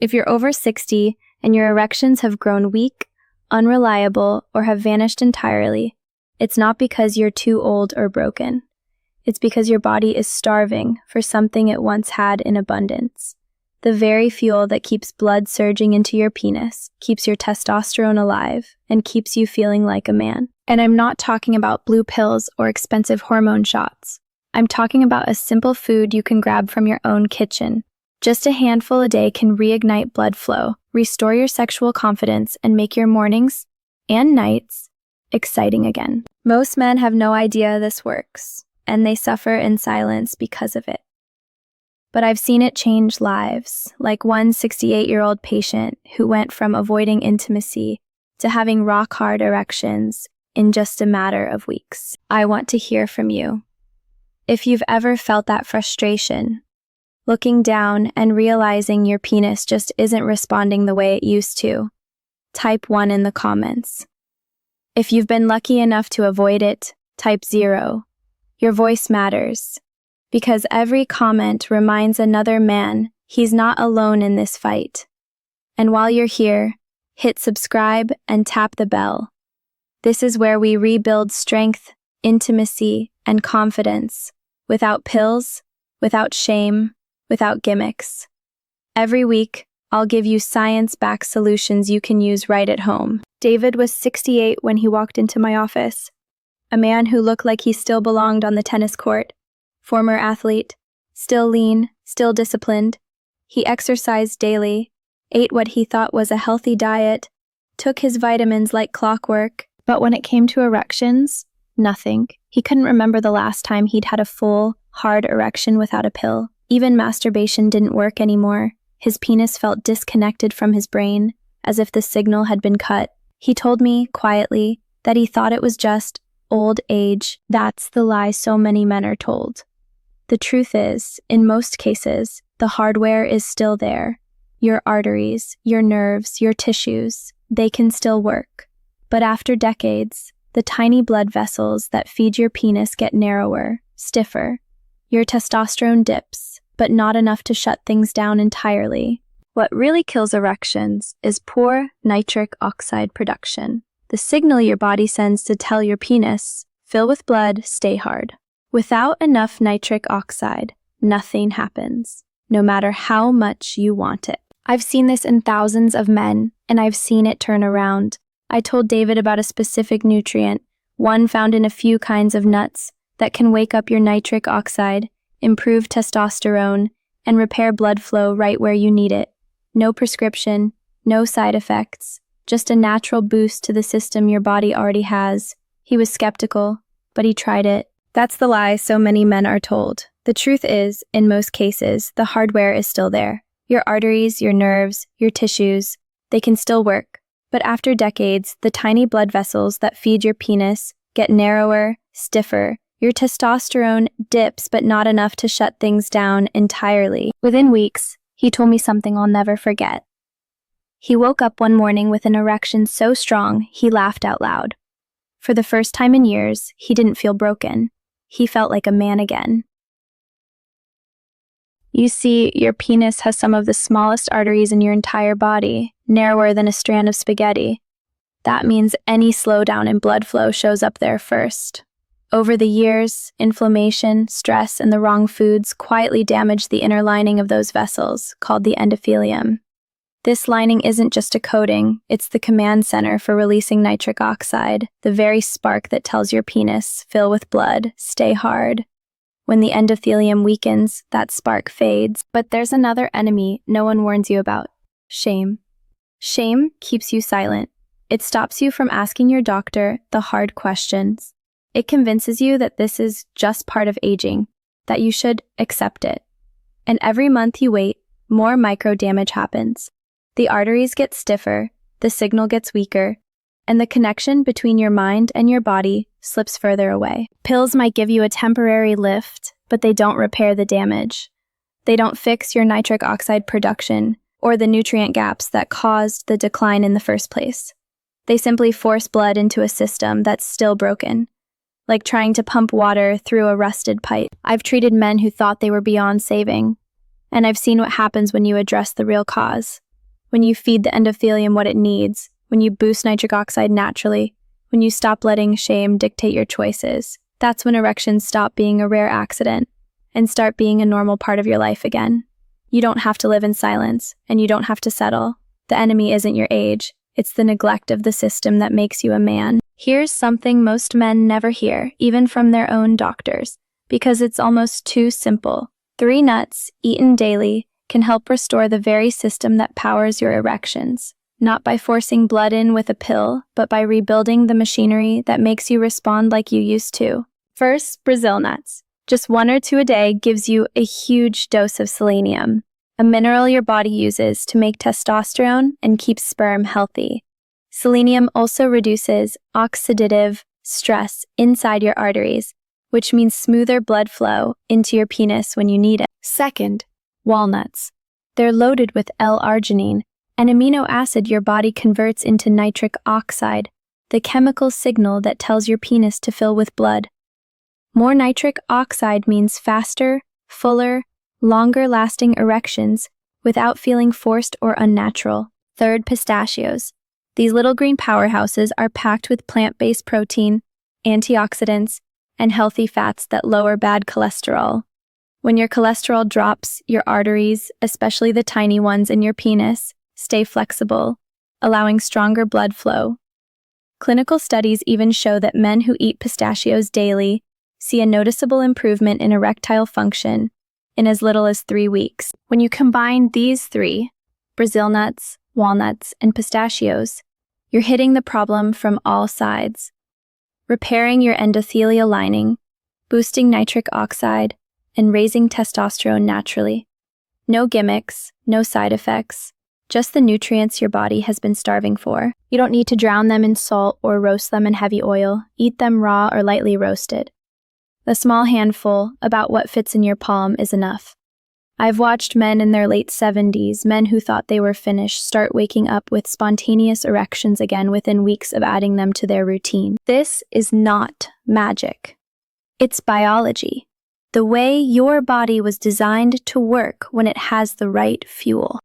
If you're over 60 and your erections have grown weak, unreliable, or have vanished entirely, it's not because you're too old or broken. It's because your body is starving for something it once had in abundance. The very fuel that keeps blood surging into your penis, keeps your testosterone alive, and keeps you feeling like a man. And I'm not talking about blue pills or expensive hormone shots. I'm talking about a simple food you can grab from your own kitchen. Just a handful a day can reignite blood flow, restore your sexual confidence, and make your mornings and nights exciting again. Most men have no idea this works, and they suffer in silence because of it. But I've seen it change lives, like one 68-year-old patient who went from avoiding intimacy to having rock-hard erections in just a matter of weeks. I want to hear from you. If you've ever felt that frustration, looking down and realizing your penis just isn't responding the way it used to, type 1 in the comments. If you've been lucky enough to avoid it, type 0. Your voice matters, because every comment reminds another man he's not alone in this fight. And while you're here, hit subscribe and tap the bell. This is where we rebuild strength, intimacy, and confidence, without pills, without shame, without gimmicks. Every week, I'll give you science-backed solutions you can use right at home. David was 68 when he walked into my office. A man who looked like he still belonged on the tennis court. Former athlete, still lean, still disciplined. He exercised daily, ate what he thought was a healthy diet, took his vitamins like clockwork. But when it came to erections, nothing. He couldn't remember the last time he'd had a full, hard erection without a pill. Even masturbation didn't work anymore. His penis felt disconnected from his brain, as if the signal had been cut. He told me, quietly, that he thought it was just old age. That's the lie so many men are told. The truth is, in most cases, the hardware is still there. Your arteries, your nerves, your tissues, they can still work. But after decades, the tiny blood vessels that feed your penis get narrower, stiffer. Your testosterone dips, but not enough to shut things down entirely. What really kills erections is poor nitric oxide production, the signal your body sends to tell your penis, fill with blood, stay hard. Without enough nitric oxide, nothing happens, no matter how much you want it. I've seen this in thousands of men, and I've seen it turn around. I told David about a specific nutrient, one found in a few kinds of nuts, that can wake up your nitric oxide, improve testosterone, and repair blood flow right where you need it. No prescription, no side effects, just a natural boost to the system your body already has. He was skeptical, but he tried it. That's the lie so many men are told. The truth is, in most cases, the hardware is still there. Your arteries, your nerves, your tissues, they can still work. But after decades, the tiny blood vessels that feed your penis get narrower, stiffer. Your testosterone dips, but not enough to shut things down entirely. Within weeks, he told me something I'll never forget. He woke up one morning with an erection so strong, he laughed out loud. For the first time in years, he didn't feel broken. He felt like a man again. You see, your penis has some of the smallest arteries in your entire body, narrower than a strand of spaghetti. That means any slowdown in blood flow shows up there first. Over the years, inflammation, stress, and the wrong foods quietly damage the inner lining of those vessels, called the endothelium. This lining isn't just a coating, it's the command center for releasing nitric oxide, the very spark that tells your penis, fill with blood, stay hard. When the endothelium weakens, that spark fades. But there's another enemy no one warns you about: shame. Shame keeps you silent. It stops you from asking your doctor the hard questions. It convinces you that this is just part of aging, that you should accept it. And every month you wait, more micro damage happens. The arteries get stiffer, the signal gets weaker, and the connection between your mind and your body slips further away. Pills might give you a temporary lift, but they don't repair the damage. They don't fix your nitric oxide production or the nutrient gaps that caused the decline in the first place. They simply force blood into a system that's still broken, like trying to pump water through a rusted pipe. I've treated men who thought they were beyond saving, and I've seen what happens when you address the real cause. when you feed the endothelium what it needs, when you boost nitric oxide naturally, when you stop letting shame dictate your choices. That's when erections stop being a rare accident and start being a normal part of your life again. You don't have to live in silence, and you don't have to settle. The enemy isn't your age, it's the neglect of the system that makes you a man. Here's something most men never hear, even from their own doctors, because it's almost too simple. 3 nuts, eaten daily, can help restore the very system that powers your erections. Not by forcing blood in with a pill, but by rebuilding the machinery that makes you respond like you used to. First, Brazil nuts. Just 1 or 2 a day gives you a huge dose of selenium, a mineral your body uses to make testosterone and keep sperm healthy. Selenium also reduces oxidative stress inside your arteries, which means smoother blood flow into your penis when you need it. Second, walnuts. They're loaded with L-arginine, an amino acid your body converts into nitric oxide, the chemical signal that tells your penis to fill with blood. More nitric oxide means faster, fuller, longer-lasting erections without feeling forced or unnatural. Third, pistachios. These little green powerhouses are packed with plant-based protein, antioxidants, and healthy fats that lower bad cholesterol. When your cholesterol drops, your arteries, especially the tiny ones in your penis, stay flexible, allowing stronger blood flow. Clinical studies even show that men who eat pistachios daily see a noticeable improvement in erectile function in as little as 3 weeks. When you combine these 3, Brazil nuts, walnuts, and pistachios, you're hitting the problem from all sides. Repairing your endothelial lining, boosting nitric oxide, and raising testosterone naturally. No gimmicks, no side effects, just the nutrients your body has been starving for. You don't need to drown them in salt or roast them in heavy oil. Eat them raw or lightly roasted. A small handful, about what fits in your palm, is enough. I've watched men in their late 70s, men who thought they were finished, start waking up with spontaneous erections again within weeks of adding them to their routine. This is not magic. It's biology. The way your body was designed to work when it has the right fuel.